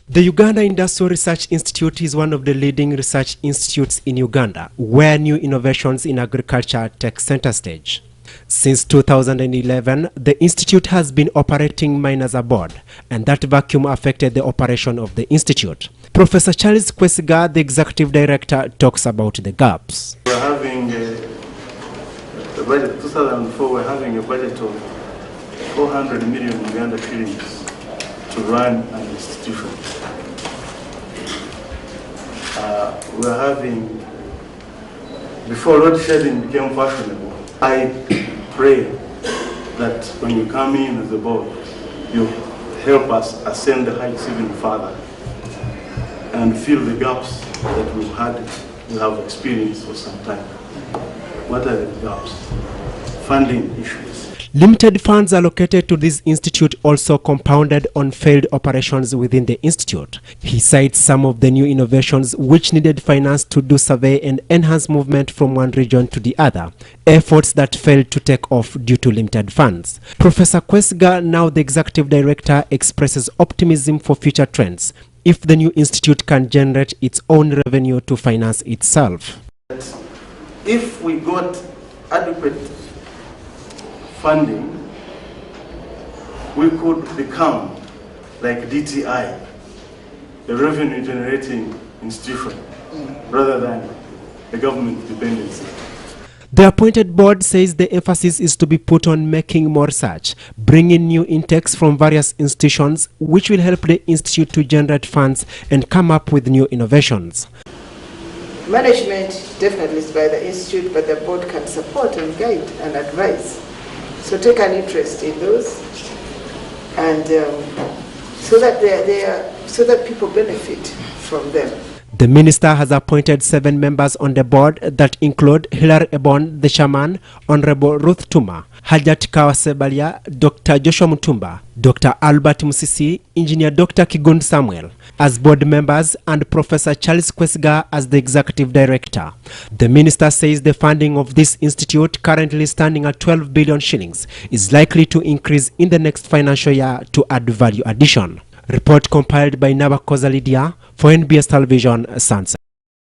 The Uganda Industrial Research Institute is one of the leading research institutes in Uganda, where new innovations in agriculture take center stage. Since 2011, the institute has been operating mine as a board, and that vacuum affected the operation of the institute. Professor Charles Kwesiga, the executive director, talks about the gaps. We're having a budget, 2004, we're having a budget of 400 million Uganda shillings to run an institution. We're having, before load shedding became fashionable, I pray that when you come in as a board, you help us ascend the heights even further and fill the gaps that we have experienced for some time. What are the gaps? Funding issues. Limited funds allocated to this institute also compounded on failed operations within the institute. He cites some of the new innovations which needed finance to do survey and enhance movement from one region to the other, efforts that failed to take off due to limited funds. Professor Kwesiga, now the executive director, expresses optimism for future trends if the new institute can generate its own revenue to finance itself. If we got adequate funding, we could become like DTI, a revenue generating institution, rather than a government dependency. The appointed board says the emphasis is to be put on making more research, bringing new intakes from various institutions, which will help the institute to generate funds and come up with new innovations. Management definitely is by the institute, but the board can support and guide and advise. So take an interest in those, and so that people benefit from them. The minister has appointed 7 members on the board that include Hilary Ebon, the chairman, Honorable Ruth Tuma, Hajat Kawasebalia, Dr. Joshua Mutumba, Dr. Albert Musisi, Engineer Dr. Kigun Samuel as board members, and Professor Charles Kwesiga as the executive director. The minister says the funding of this institute, currently standing at 12 billion shillings, is likely to increase in the next financial year to add value addition. Report compiled by Nabakoza Lydia for NBS Television, Sansa.